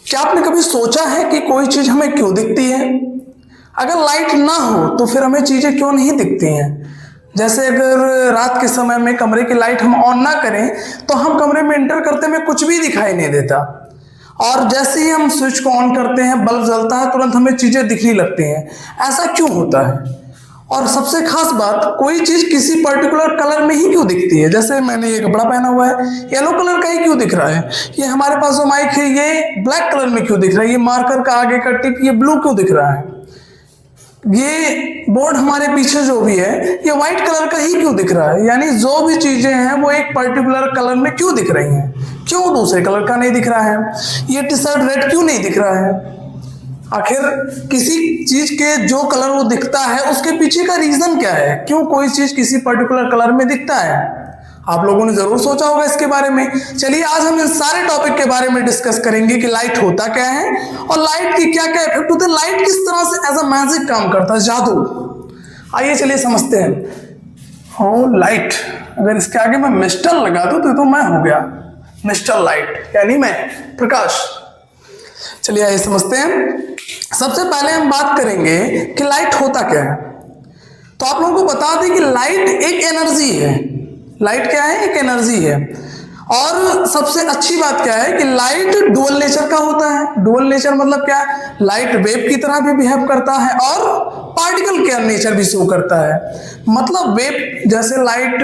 क्या आपने कभी सोचा है कि कोई चीज हमें क्यों दिखती है? अगर लाइट ना हो तो फिर हमें चीजें क्यों नहीं दिखती हैं? जैसे अगर रात के समय में कमरे की लाइट हम ऑन ना करें तो हम कमरे में एंटर करते में कुछ भी दिखाई नहीं देता, और जैसे ही हम स्विच को ऑन करते हैं बल्ब जलता है, तुरंत हमें चीजें दिखने लगती हैं। ऐसा क्यों होता है? और सबसे खास बात, कोई चीज किसी पर्टिकुलर कलर में ही क्यों दिखती है? जैसे मैंने ये कपड़ा पहना हुआ है, येलो कलर का ही क्यों दिख रहा है? ये हमारे पास जो माइक है ये ब्लैक कलर में क्यों दिख रहा है? ये मार्कर का आगे का टिप ये ब्लू क्यों दिख रहा है? ये बोर्ड हमारे पीछे जो भी है ये व्हाइट कलर का ही क्यों दिख रहा है? यानी जो भी चीजें हैं वो एक पर्टिकुलर कलर में क्यों दिख रही हैं? क्यों दूसरे कलर का नहीं दिख रहा है? ये टी शर्ट रेड क्यों नहीं दिख रहा है? आखिर किसी चीज के जो कलर वो दिखता है उसके पीछे का रीजन क्या है? क्यों कोई चीज किसी पर्टिकुलर कलर में दिखता है? आप लोगों ने जरूर सोचा होगा इसके बारे में। चलिए आज हम इन सारे टॉपिक के बारे में डिस्कस करेंगे कि लाइट होता क्या है और लाइट की क्या क्या इफेक्ट होते हैं, लाइट किस तरह से एज अ मैजिक काम करता है, जादू। आइए चलिए समझते हैं। ओ लाइट, अगर इसके आगे मैं मिस्टर लगा दूं तो मैं हो गया मिस्टर लाइट, यानी मैं प्रकाश। चलिए आइए समझते हैं। सबसे पहले हम बात करेंगे कि लाइट होता क्या है। तो आप लोगों को बता दें कि लाइट एक एनर्जी है। लाइट क्या है? एक एनर्जी है। और सबसे अच्छी बात क्या है कि लाइट डुअल नेचर का होता है। डुअल नेचर मतलब क्या है? लाइट वेव की तरह भी बिहेव करता है और पार्टिकल का नेचर भी शो करता है। मतलब वेव जैसे लाइट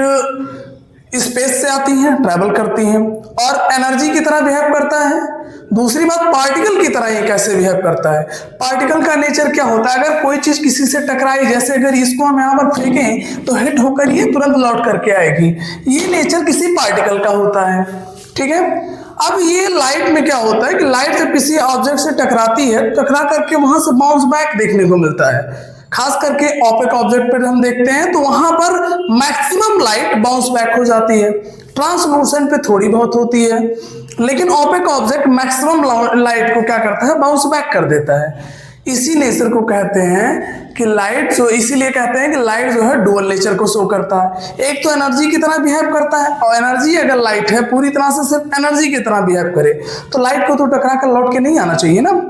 स्पेस से आती हैं, ट्रैवल करती हैं और एनर्जी की तरह बिहेव करता है। दूसरी बात, पार्टिकल की तरह ये कैसे बिहेव करता है? पार्टिकल का नेचर क्या होता है? अगर कोई चीज किसी से टकराई, जैसे अगर इसको हम यहाँ पर फेंकें तो हिट होकर ये तुरंत लौट करके आएगी। ये नेचर किसी पार्टिकल का होता है, ठीक है। अब ये लाइट में क्या होता है कि लाइट जब किसी ऑब्जेक्ट से टकराती है, टकरा करके वहां से बाउंस बैक देखने को मिलता है। खास करके ओपेक ऑब्जेक्ट पर हम देखते हैं तो वहां पर मैक्सिमम लाइट बाउंस बैक हो जाती है। ट्रांसलूसेंट पे थोड़ी बहुत होती है, लेकिन ओपेक ऑब्जेक्ट मैक्सिमम लाइट को क्या करता है? बाउंस बैक कर देता है। इसी नेचर को कहते हैं कि लाइट जो, इसीलिए कहते हैं कि लाइट जो है डुअल नेचर को शो करता है। एक तो एनर्जी की तरह बिहेव करता है, और एनर्जी अगर लाइट है पूरी तरह से सिर्फ एनर्जी की तरह बिहेव करे तो लाइट को तो टकरा कर लौट के नहीं आना चाहिए ना।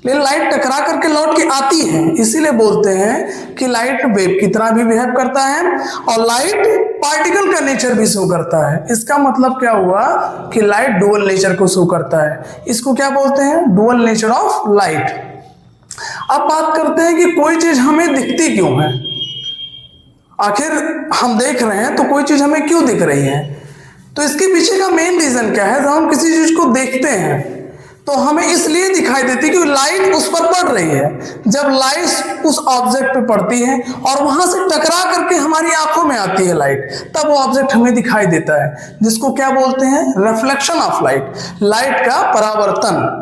लेकिन लाइट टकरा करके लौट के आती है, इसीलिए बोलते हैं कि लाइट वेव की तरह भी बिहेव करता है और लाइट पार्टिकल का नेचर भी शो करता है। इसका मतलब क्या हुआ कि लाइट डुअल नेचर को शो करता है। इसको क्या बोलते हैं? Dual nature of light. अब बात करते हैं कि कोई चीज हमें दिखती क्यों है। आखिर हम देख रहे हैं तो कोई चीज हमें क्यों दिख रही है? तो इसके पीछे का मेन रीजन क्या है? जब हम किसी चीज को देखते हैं तो हमें इसलिए दिखाई देती है कि लाइट उस पर पड़ रही है। जब लाइट उस ऑब्जेक्ट पे पड़ती है और वहां से टकरा करके हमारी आंखों में आती है लाइट, तब वो ऑब्जेक्ट हमें दिखाई देता है, जिसको क्या बोलते हैं? रिफ्लेक्शन ऑफ लाइट, लाइट का परावर्तन।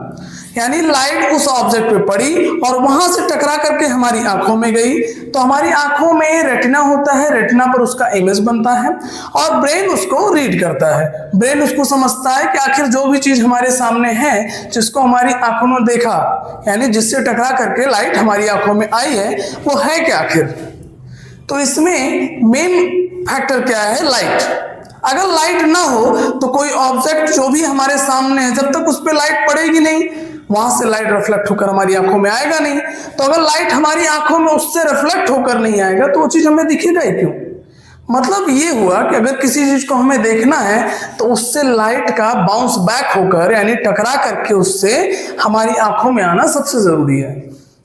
यानी लाइट उस ऑब्जेक्ट पे पड़ी और वहां से टकरा करके हमारी आंखों में गई, तो हमारी आंखों में रेटिना होता है, रेटिना पर उसका इमेज बनता है और ब्रेन उसको रीड करता है। ब्रेन उसको समझता है कि आखिर जो भी चीज हमारे सामने है, जिसको हमारी आंखों में देखा, यानी जिससे टकरा करके लाइट हमारी आंखों में आई है, वो है क्या आखिर। तो इसमें मेन फैक्टर क्या है? लाइट। अगर लाइट ना हो तो कोई ऑब्जेक्ट जो भी हमारे सामने है, जब तक उस पर लाइट पड़ेगी नहीं, वहां से लाइट रिफ्लेक्ट होकर हमारी आंखों में आएगा नहीं। तो अगर लाइट हमारी आंखों में उससे रिफ्लेक्ट होकर नहीं आएगा तो वो चीज हमें दिखेगा ही क्यों? मतलब ये हुआ कि अगर किसी चीज को हमें देखना है तो उससे लाइट का बाउंस बैक होकर, यानी टकरा करके उससे हमारी आंखों में आना सबसे जरूरी है।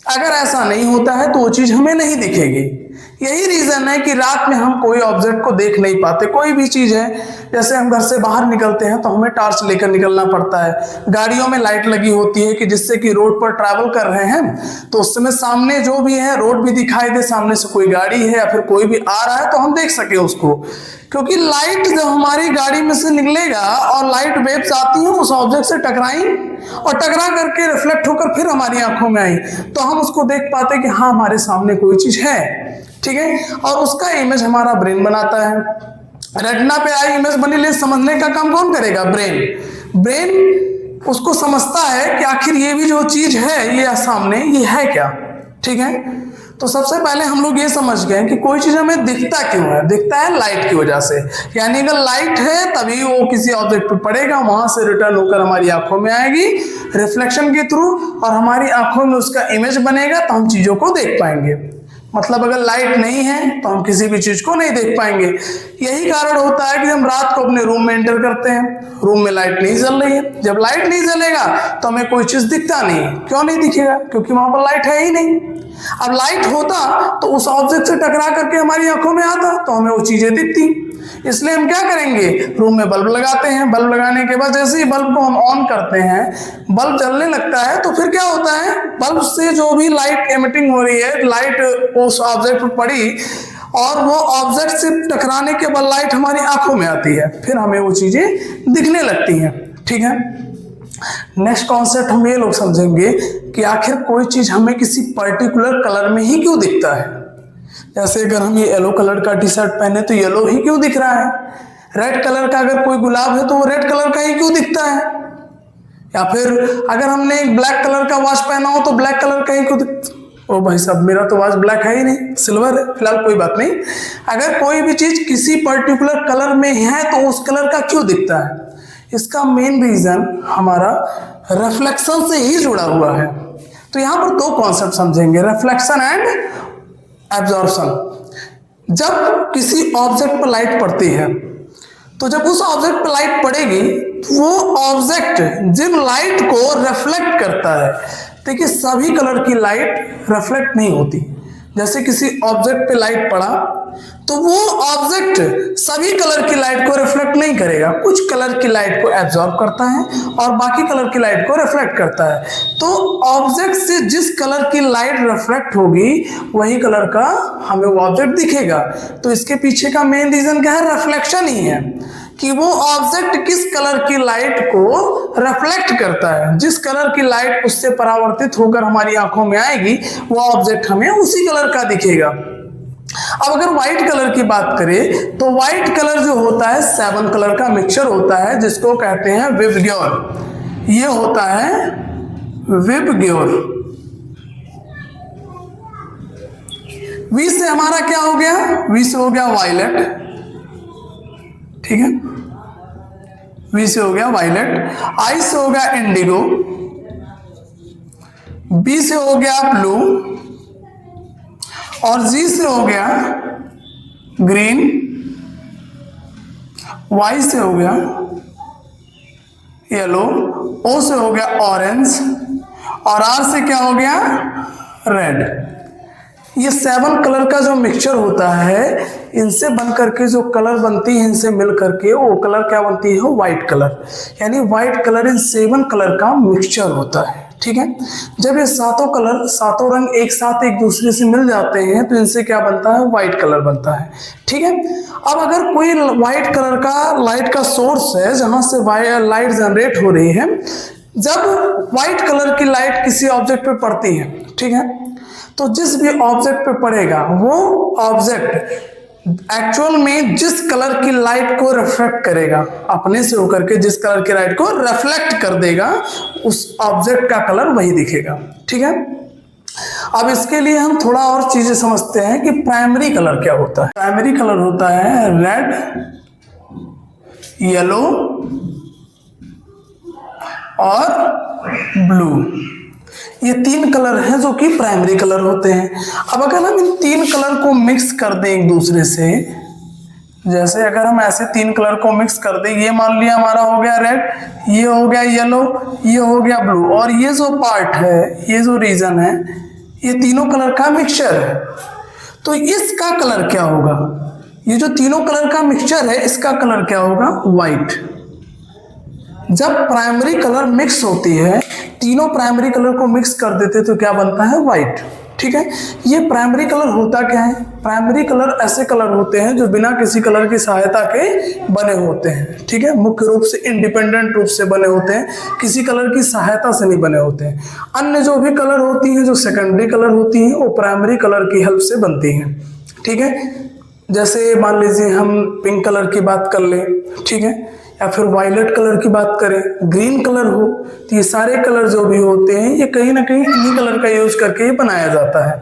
अगर ऐसा नहीं होता है तो वो चीज हमें नहीं दिखेगी। यही रीजन है कि रात में हम कोई ऑब्जेक्ट को देख नहीं पाते। कोई भी चीज है, जैसे हम घर से बाहर निकलते हैं तो हमें टॉर्च लेकर निकलना पड़ता है। गाड़ियों में लाइट लगी होती है कि जिससे कि रोड पर ट्रैवल कर रहे हैं तो उस समय सामने जो भी है रोड भी दिखाई दे, सामने से कोई गाड़ी है या फिर कोई भी आ रहा है तो हम देख सके उसको। क्योंकि लाइट जब हमारी गाड़ी में से निकलेगा और लाइट वेव्स आती हैं, उस ऑब्जेक्ट से टकराई और टकरा करके रिफ्लेक्ट होकर फिर हमारी आंखों में आई, तो हम उसको देख पाते कि हाँ हमारे सामने कोई चीज है, ठीक है। और उसका इमेज हमारा ब्रेन बनाता है। रेटिना पे आई इमेज बनी, ले समझने का काम कौन करेगा? ब्रेन। ब्रेन उसको समझता है कि आखिर ये भी जो चीज है ये सामने, ये है क्या, ठीक है। तो सबसे पहले हम लोग ये समझ गए कि कोई चीज हमें दिखता क्यों है, दिखता है लाइट की वजह से। यानी अगर लाइट है तभी वो किसी ऑब्जेक्ट पे पड़ेगा, वहां से रिटर्न होकर हमारी आंखों में आएगी रिफ्लेक्शन के थ्रू, और हमारी आंखों में उसका इमेज बनेगा तो हम चीजों को देख पाएंगे। मतलब अगर लाइट नहीं है तो हम किसी भी चीज को नहीं देख पाएंगे। यही कारण होता है कि हम रात को अपने रूम में एंटर करते हैं, रूम में लाइट नहीं जल रही है, जब लाइट नहीं जलेगा तो हमें कोई चीज दिखता नहीं। क्यों नहीं दिखेगा? क्योंकि वहां पर लाइट है ही नहीं। अब लाइट होता तो उस ऑब्जेक्ट से टकरा करके हमारी आंखों में आता तो हमें वो चीजें दिखती। इसलिए हम क्या करेंगे, रूम में बल्ब लगाते हैं, बल्ब लगाने के बाद जैसे ही बल्ब को हम ऑन करते हैं, बल्ब जलने लगता है, तो फिर क्या होता है, बल्ब से जो भी लाइट एमिटिंग हो रही है, लाइट उस ऑब्जेक्ट पर पड़ी और वो ऑब्जेक्ट से टकराने के बाद लाइट हमारी आंखों में आती है, फिर हमें वो चीजें दिखने लगती हैं। ठीक है, नेक्स्ट कॉन्सेप्ट हम ये लोग समझेंगे कि आखिर कोई चीज हमें किसी पर्टिकुलर कलर में ही क्यों दिखता है। जैसे अगर हम ये येलो कलर का टी शर्ट पहने तो येलो ही क्यों दिख रहा है, रेड कलर का अगर कोई गुलाब है तो वो रेड कलर का ही क्यों दिखता है, या फिर अगर हमने एक ब्लैक कलर का वॉच पहना हो तो ब्लैक कलर का ही क्यों दिखता। ओ भाई साहब, मेरा तो वॉच ब्लैक है ही नहीं, सिल्वर है। फिलहाल कोई बात नहीं, अगर कोई भी चीज किसी पर्टिकुलर कलर में है तो उस कलर का क्यों दिखता है, इसका मेन रीजन हमारा रिफ्लेक्शन से ही जुड़ा हुआ है। तो यहां पर दो कॉन्सेप्ट समझेंगे, रिफ्लेक्शन एंड एब्जॉर्प्शन। जब किसी ऑब्जेक्ट पर लाइट पड़ती है तो जब उस ऑब्जेक्ट पर लाइट पड़ेगी तो वो ऑब्जेक्ट जिन लाइट को रिफ्लेक्ट करता है, देखिए सभी कलर की लाइट रिफ्लेक्ट नहीं होती। जैसे किसी ऑब्जेक्ट पे लाइट पड़ा तो वो ऑब्जेक्ट सभी कलर की लाइट को रिफ्लेक्ट नहीं करेगा, कुछ कलर की लाइट को एब्जॉर्ब करता है और बाकी कलर की लाइट को रिफ्लेक्ट करता है। तो ऑब्जेक्ट से जिस कलर की लाइट रिफ्लेक्ट होगी वही कलर का हमें वो ऑब्जेक्ट दिखेगा। तो इसके पीछे का मेन रीजन क्या है, रिफ्लेक्शन ही है, कि वो ऑब्जेक्ट किस कलर की लाइट को रिफ्लेक्ट करता है, जिस कलर की लाइट उससे परावर्तित होकर हमारी आंखों में आएगी वो ऑब्जेक्ट हमें उसी कलर का दिखेगा। अब अगर व्हाइट कलर की बात करें तो व्हाइट कलर जो होता है 7 कलर का मिक्सचर होता है जिसको कहते हैं विबग्योर। ये होता है विबग्योर। वी से हमारा क्या हो गया, वी से हो गया वायलेट, ठीक है, वी से हो गया वायलेट, आई से हो गया इंडिगो, बी से हो गया ब्लू और जी से हो गया ग्रीन, वाई से हो गया येलो, ओ से हो गया ऑरेंज और आर से क्या हो गया रेड। ये 7 कलर का जो मिक्सचर होता है, इनसे बन करके जो कलर बनती है, इनसे मिल करके वो कलर क्या बनती है, व्हाइट कलर। यानी व्हाइट कलर इन 7 कलर का मिक्सचर होता है। ठीक है, जब ये सातों कलर, सातों रंग एक साथ एक दूसरे से मिल जाते हैं तो इनसे क्या बनता है, व्हाइट कलर बनता है। ठीक है, अब अगर कोई व्हाइट कलर का लाइट का सोर्स है जहां से लाइट जनरेट हो रही है, जब व्हाइट कलर की लाइट किसी ऑब्जेक्ट पे पड़ती है, ठीक है, तो जिस भी ऑब्जेक्ट पे पड़ेगा वो ऑब्जेक्ट एक्चुअल में जिस कलर की लाइट को रिफ्लेक्ट करेगा, अपने से होकर के जिस कलर की लाइट को रिफ्लेक्ट कर देगा, उस ऑब्जेक्ट का कलर वही दिखेगा। ठीक है, अब इसके लिए हम थोड़ा और चीजें समझते हैं कि प्राइमरी कलर क्या होता है। प्राइमरी कलर होता है रेड, येलो और ब्लू। ये 3 कलर हैं जो कि प्राइमरी कलर होते हैं। अब अगर हम इन 3 कलर को मिक्स कर दें एक दूसरे से, जैसे अगर हम ऐसे 3 कलर को मिक्स कर दें, ये मान लिया हमारा हो गया रेड, ये हो गया येलो, ये हो गया ब्लू, और ये जो पार्ट है, ये जो रीजन है, ये तीनों कलर का मिक्सचर है। तो इसका कलर क्या होगा, ये जो तीनों कलर का मिक्सचर है इसका कलर क्या होगा, व्हाइट। जब प्राइमरी कलर मिक्स होती है, तीनों प्राइमरी कलर को मिक्स कर देते तो क्या बनता है, व्हाइट। ठीक है, ये प्राइमरी कलर होता क्या है, प्राइमरी कलर ऐसे कलर होते हैं जो बिना किसी कलर की सहायता के बने होते हैं। ठीक है, मुख्य रूप से इंडिपेंडेंट रूप से बने होते हैं, किसी कलर की सहायता से नहीं बने होते हैं। अन्य जो भी कलर होती हैं, जो सेकेंडरी कलर होती हैं, वो प्राइमरी कलर की हेल्प से बनती हैं। ठीक है, जैसे मान लीजिए हम पिंक कलर की बात कर लें, ठीक है, या फिर वायलेट कलर की बात करें, ग्रीन कलर हो, तो ये सारे कलर जो भी होते हैं ये कहीं ना कहीं इन्हीं कलर का यूज करके ही बनाया जाता है।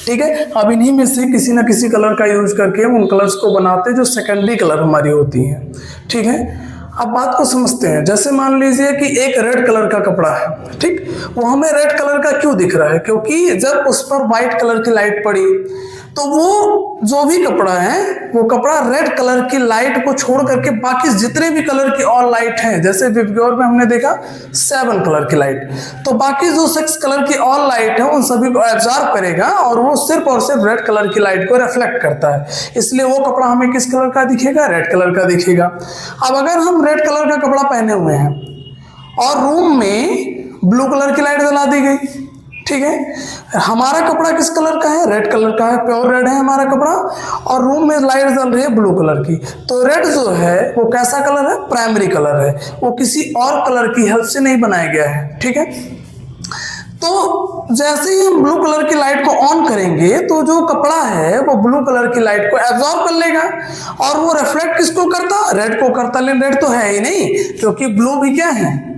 ठीक है। अब इन्हीं में से किसी ना किसी कलर का यूज करके हम उन कलर्स को बनाते हैं जो सेकेंडरी कलर हमारी होती हैं। ठीक है, अब बात को समझते हैं। जैसे मान लीजिए कि एक रेड कलर का कपड़ा है, ठीक, वो हमें रेड कलर का क्यों दिख रहा है? क्योंकि जब उस पर व्हाइट कलर की लाइट पड़ी तो वो जो भी कपड़ा है वो कपड़ा रेड कलर की लाइट को छोड़ करके बाकी जितने भी कलर की और लाइट हैं, जैसे विबग्योर में हमने देखा 7 कलर की लाइट, तो बाकी जो 6 कलर की और लाइट है उन सभी को एब्जॉर्ब करेगा और वो सिर्फ और सिर्फ रेड कलर की लाइट को रिफ्लेक्ट करता है। इसलिए वो कपड़ा हमें किस कलर का दिखेगा? रेड कलर का दिखेगा। अब अगर हम रेड कलर का कपड़ा पहने हुए हैं और रूम में ब्लू कलर की लाइट जला दी गई, ठीक है, हमारा कपड़ा किस कलर का है? रेड कलर का है, प्योर रेड है हमारा कपड़ा, और रूम में लाइट जल रही है ब्लू कलर की। तो रेड जो है वो कैसा कलर है? प्राइमरी कलर है, वो किसी और कलर की हेल्प से नहीं बनाया गया है। ठीक है, तो जैसे ही हम ब्लू कलर की लाइट को ऑन करेंगे तो जो कपड़ा है वो ब्लू कलर की लाइट को एब्जॉर्ब कर लेगा और वो रिफ्लेक्ट किसको करता? रेड को करता। लेकिन रेड तो है ही नहीं, क्योंकि ब्लू भी क्या है?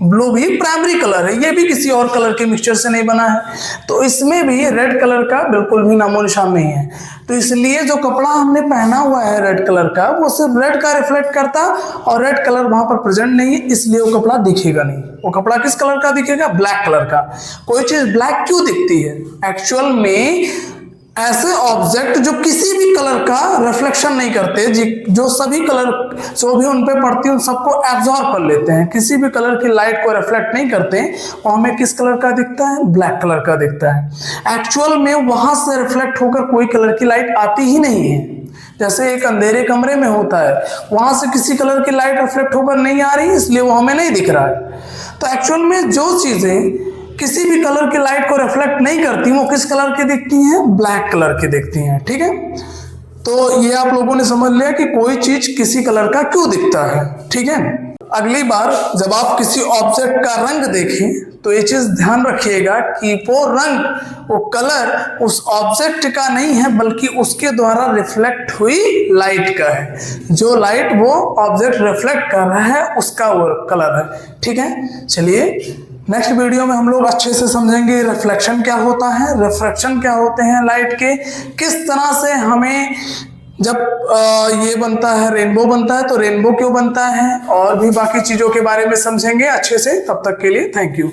ब्लू भी प्राइमरी कलर है, ये भी किसी और कलर के मिक्सचर से नहीं बना है, तो इसमें भी रेड कलर का बिल्कुल भी नामो निशान नहीं है। तो इसलिए जो कपड़ा हमने पहना हुआ है रेड कलर का, वो सिर्फ रेड का रिफ्लेक्ट करता और रेड कलर वहां पर प्रेजेंट नहीं है, इसलिए वो कपड़ा दिखेगा नहीं। वो कपड़ा किस कलर का दिखेगा? ब्लैक कलर का। कोई चीज ब्लैक क्यों दिखती है? एक्चुअल में ऐसे ऑब्जेक्ट जो किसी भी कलर का रिफ्लेक्शन नहीं करते, जो सभी कलर जो भी उन पे पड़ती है उन सबको एब्जॉर्ब कर लेते हैं, किसी भी कलर की लाइट को रिफ्लेक्ट नहीं करते, वो हमें किस कलर का दिखता है? ब्लैक कलर का दिखता है। एक्चुअल में वहां से रिफ्लेक्ट होकर कोई कलर की लाइट आती ही नहीं है। जैसे एक अंधेरे कमरे में होता है, वहां से किसी कलर की लाइट रिफ्लेक्ट होकर नहीं आ रही, इसलिए वो हमें नहीं दिख रहा है। तो एक्चुअल में जो चीजें किसी भी कलर की लाइट को रिफ्लेक्ट नहीं करती वो किस कलर की दिखती हैं? ब्लैक कलर की दिखती हैं। ठीक है, तो ये आप लोगों ने समझ लिया कि कोई चीज किसी कलर का क्यों दिखता है। ठीक है, अगली बार जब आप किसी ऑब्जेक्ट का रंग देखें तो ये चीज ध्यान रखिएगा कि वो रंग, वो कलर उस ऑब्जेक्ट का नहीं है, बल्कि उसके द्वारा रिफ्लेक्ट हुई लाइट का है। जो लाइट वो ऑब्जेक्ट रिफ्लेक्ट कर रहा है उसका वो कलर है। ठीक है, चलिए नेक्स्ट वीडियो में हम लोग अच्छे से समझेंगे रिफ्लेक्शन क्या होता है, रिफ्रैक्शन क्या होते हैं लाइट के, किस तरह से हमें जब ये बनता है, रेनबो बनता है, तो रेनबो क्यों बनता है, और भी बाकी चीजों के बारे में समझेंगे अच्छे से। तब तक के लिए थैंक यू।